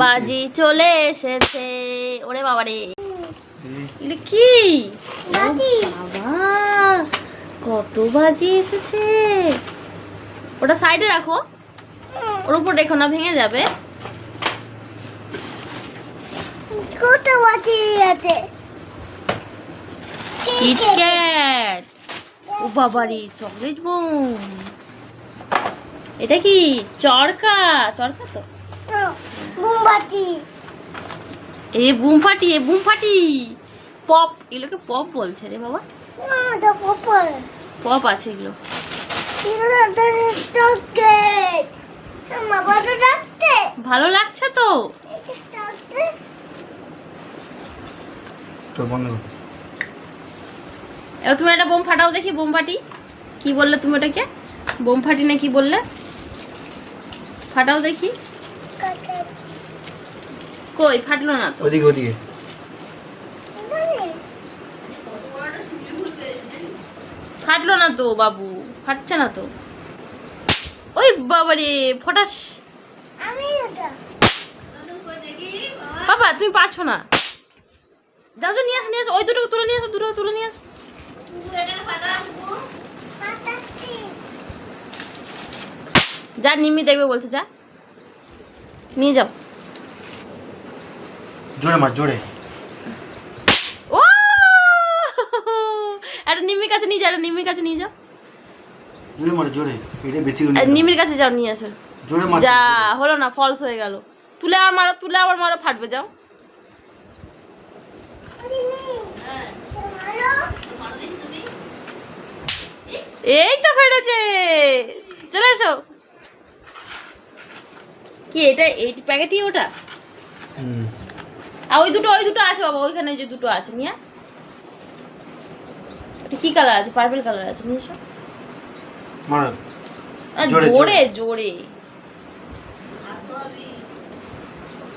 বাজি চলে এসেছে। ওরে বাবা রে, কি বাবা, কত বাজি এসেছে। ওটা সাইডে রাখো, ওর উপর রেখো না, ভেঙে যাবে। কিটক্যাট, ও বাবারি, চকলেট বোম। এটা কি চরকা? চরকা তো, বুমবাতি। এ বুম ফাটি, এ বুম ফাটি। পপ, এগুলোকে পপ বলছে রে বাবা। পপ আছে এগুলো। ভালো লাগছে তো। এবার তুমি একটা বোম ফাটাও দেখি। বোম ফাটি কি বললে তুমি? ওটাকে বোম ফাটি না কি বললে? ফাটাও দেখি। কই ফাটলো না তো। ওদিকে ওদিকে। ফাটলো না তো বাবু, ফাটছে না তো। ওই বাবারে, ফটাস। বাবা তুমি পারছো না। যাও নিয়ে আসো, নিয়ে আসো। ওই দুটো তুলে নিয়ে আসো, দুটো তুলে নিয়ে আসো। যা, নিম্মি দেখবে বলছে, যা নিয়ে যাও। জোরে মার, জোরে। ও একটা নিম্মির কাছে নিয়ে যাও, একটা নিম্মির কাছে নিয়ে যাও। জোরে মার, জোরে। এটা বেশি নিম্মির কাছে যাও, নিয়ে আসো। জোরে মার। যা, হলো না, ফলস হয়ে গেল। তুলে আবার মারো, তুলে আবার মারো, ফাটবে। যাও। এই তো ফেটেছে, চলে এসো। কি এটা, এই প্যাকেটই ওটা? আর ওই দুটো আছে বাবা, ওইখানে যে দুটো আছে মিয়া। এটা কি কালার আছে? পার্পল কালার আছে, নিয়ে এসো। মারো জোরে জোরে,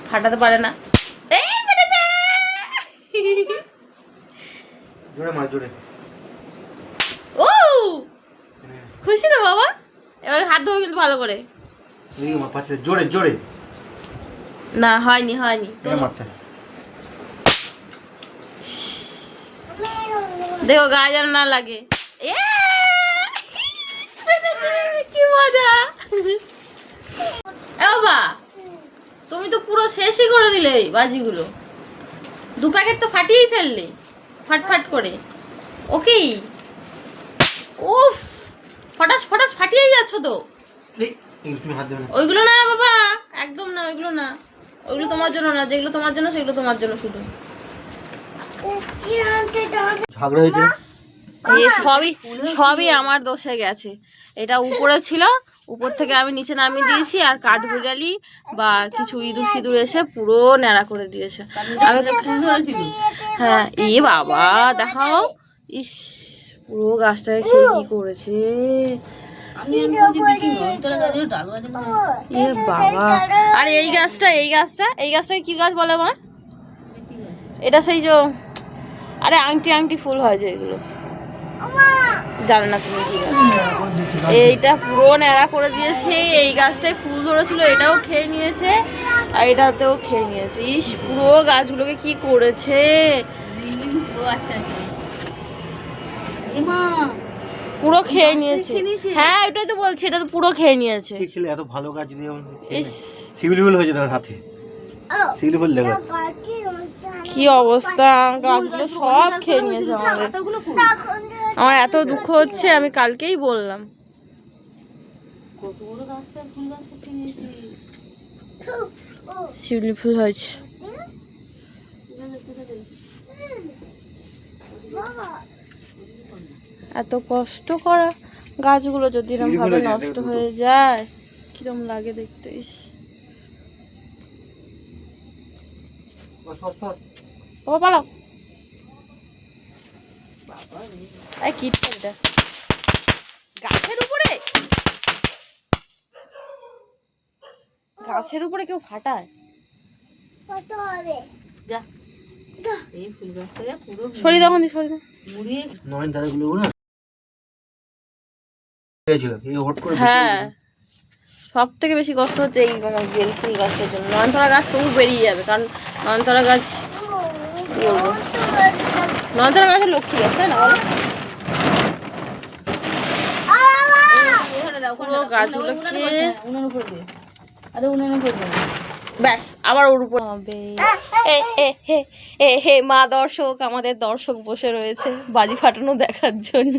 ফাটাতে পারে না। এই ফেটেছে। জোরে মার, জোরে। ও খুশি তো বাবা। এবার হাত ধোবো কিন্তু ভালো করে। এদিকে মার, পাচ্ছে জোরে জোরে। না হয়নি, হয়নি। এটা মারতে। দেখো গায়ে যেন না লাগে। কি মজা। বাবা তুমি তো পুরো শেষই করে দিলে এই বাজিগুলো। 2 প্যাকেট তো ফাটিয়েই ফেললে, ফাটফাট করে। ওকে, উফ, ফটাস ফটাস ফাটিয়েই যাচ্ছ তো। ওইগুলো না বাবা, একদম না, ওইগুলো না। ওইগুলো তোমার জন্য না, যেগুলো তোমার জন্য সেগুলো তোমার জন্য শুধু। ঝগড়া হয়েছে। সবই আমার দোষে গেছে। এটা উপরে ছিল, উপর থেকে আমি নিচে নামিয়ে দিয়েছি, আর কাঠবিড়ালি বা কিছু ইঁদুর ফিদুর এসে পুরো ন্যাড়া করে দিয়েছে। আমি হ্যাঁ, এ বাবা দেখাও। ইস, পুরো গাছটাকে খেয়ে কি করেছে। এ বাবা। আর এই গাছটা কি গাছ বলে মা? এটা সেই যে, আরে আংটি ফুল হয় যে, এগুলো জানো না তুমি কি গাছ? এইটা পুরো ন্যাড়া করে দিয়েছে। এই গাছটায় ফুল ধরেছিল, এটাও খেয়ে নিয়েছে, আর এটাতেও খেয়ে নিয়েছে। ইস, পুরো গাছগুলোকে কি করেছে। পুরো খেয়ে নিয়েছে। হ্যাঁ এটাই তো বলছি, এটা তো পুরো খেয়ে নিয়েছে। এত ভালো গাছ দিয়ে শিউলি ফুল হয়েছে তার হাতে। শিউলি ফুল দেখো কি অবস্থা, গাছগুলো সব খেয়ে নিয়েছে আমাদের। আমার এত দুঃখ হচ্ছে, আমি কালকেই বললাম। শিউলি ফুল হয়েছে। এত কষ্ট করা গাছগুলো যদি এরকম ভাবে নষ্ট হয়ে যায়, কিরম লাগে দেখতে। ও পালাও। গাছের উপরে কেউ ফাটায়? সরি তখন সরি না। হ্যাঁ সব থেকে বেশি কষ্ট হচ্ছে এই আমার বেল ফুল গাছটার জন্য। নয়নতারা গাছ তবু বেরিয়ে যাবে, কারণ নয়নতারা গাছ কি বলবো, নয়নতারা গাছের লক্ষ্মী গাছ, তাই না বলো? পুরো গাছগুলোকে ব্যাস আবার ওর উপর হবে। হে মা দর্শক, আমাদের দর্শক বসে রয়েছে বাজি ফাটানো দেখার জন্য।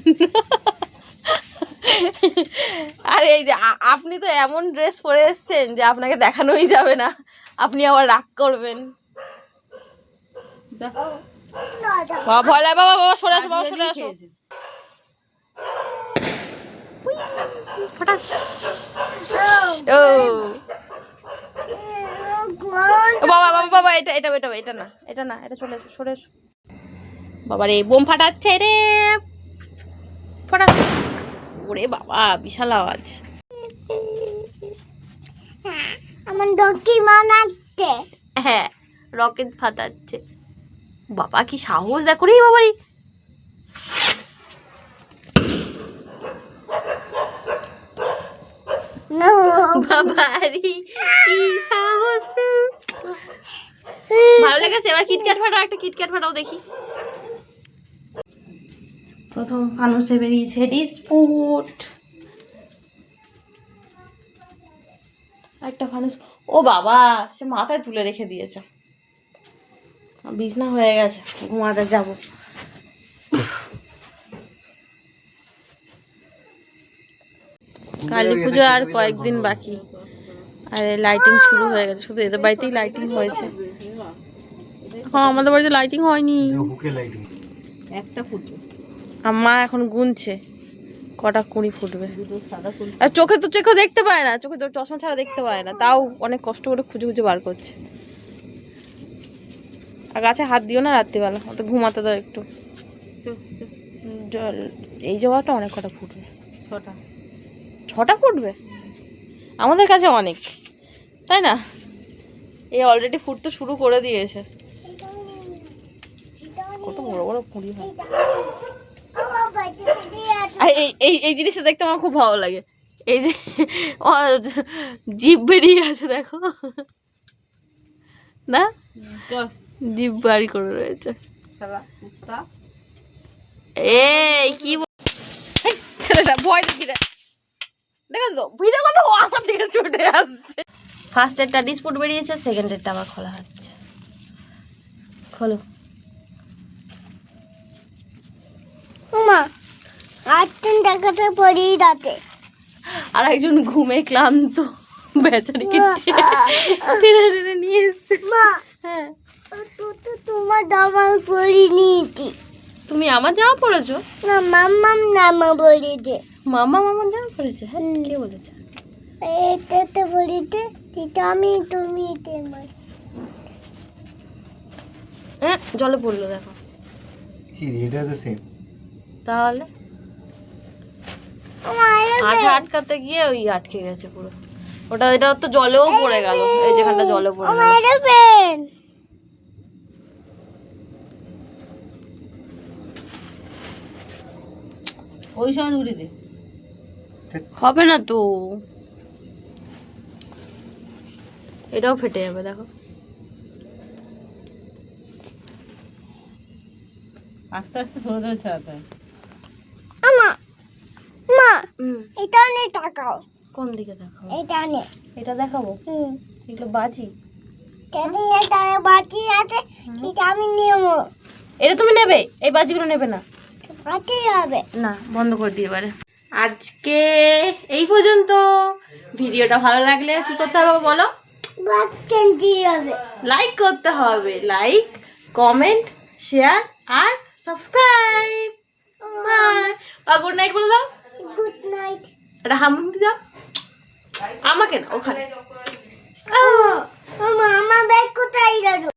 আর এই যে আপনি তো এমন ড্রেস পরে এসেছেন যে আপনাকে দেখানোই যাবে না, আপনি আবার রাগ করবেন। ভয় লাগে বাবা, বাবা সরে আসো, বাবা সরে আসো। ফটাস। ও বাবা বাবা বাবা, এটা এটা এটা এটা না, এটা না, এটা চলে এসো, সরে এসো। বাবা রে বোম ফাটাচ্ছে রে, ফটাস। ওরে বাবা বিশাল আওয়াজ। আমার ডকি মানাচ্ছে। হ্যাঁ রকেট ফাটাচ্ছে। বাবা কি সাহস দেখো রে বাবারি। বাবারি কি সাহস। ভালো লেগেছে। এবার কিটক্যাট ফাটাও, একটা কিটক্যাট ফাটাও দেখি। প্রথম ফানুসে বেরিয়েছে ডিসপুট। একটা ফানুস, ও বাবা সে মাথায় তুলে রেখে দিয়েছে। বিছনা হয়ে গেছে, ঘুমাতে যাব। কালী পুজো আর কয়েকদিন বাকি, আর লাইটিং শুরু হয়ে গেছে। শুধু এদের বাড়িতেই লাইটিং হয়েছে। হ্যাঁ আমাদের বাড়িতে লাইটিং হয়নি। একটা ফুটবে, আম্মা এখন গুনছে কটা কুড়ি ফুটবে। আর চোখে তো চোখে দেখতে পায় না, চোখে তো চশমা ছাড়া দেখতে পায় না, তাও অনেক কষ্ট করে খুঁজে খুঁজে বার করছে। আর গাছে হাত দিও না রাত্রিবেলা, অত ঘুমাতে দাও একটু। এই জবাটা অনেক কটা ফুটবে, ছটা ফুটবে। আমাদের কাছে অনেক, তাই না? এই অলরেডি ফুটতে শুরু করে দিয়েছে। কত বড় বড় কুড়ি হয়। এই এই জিনিসটা দেখতে আমার খুব ভালো লাগে। এই যে জিভ বেরিয়ে আছে দেখো না, জিভ বাড়ি করে রয়েছে। এই কি ছেলেটা ভয় দেখি রে, দেখো তো ভিডিও কথা আমার দিকে ছুটে আসছে। ফার্স্ট এরটা ডিসপুট বেরিয়েছে, সেকেন্ড এরটা আবার খোলা হচ্ছে। খোলো। মা আটজন টাকাটা পড়ি রাতে। আর একজন ঘুমে ক্লান্ত বেচারিকে টেনে টেনে নিয়ে এসছে। মা হ্যাঁ তোমার জামা পরি নিয়েছি। তুমি আমার জামা পরেছো? না মাম্মাম জামা পরিতে। মামা মামার জামা পরেছে? হ্যাঁ কে বলেছে? এটাতে পরিতে আমি তুমি তোমার। হ্যাঁ জলে পড়লো দেখো। কি এটা তো সেম। তাহলে আঠা আটকাতে গিয়ে ওই আটকে গেছে পুরো। ওটা এটা তো জলেও পড়ে গেল, এই যেখানটা জলে পড়ে গেল। ওই সময় উড়ে দে, হবে না তো, এটাও ফেটে যাবে দেখো। আস্তে আস্তে ধরে ধরে ছাড়াতে হয়। আমা মা হুম এটা নে তাকাও। কোন দিকে দেখাবো? এটা নে। এটা দেখাবো? এগুলো বাজি। কেন এটা বাটি আছে এটা আমি নেব। এটা তুমি নেবে? এই বাজিগুলো নেবে না? বাটি হবে না, বন্ধ করে দিয়ে এবারে। আজকে এই পর্যন্ত। ভিডিওটা ভালো লাগলে কি করতে হবে বলো? বাটন দিয়ে হবে। লাইক করতে হবে, লাইক কমেন্ট শেয়ার আর সাবস্ক্রাইব। বাই আর গুড নাইট বলে দাও। Good night. এটা হামুম দি দাও আমাকে না, ওখানে। মামা আমার ব্যাগ কোথায় গেল?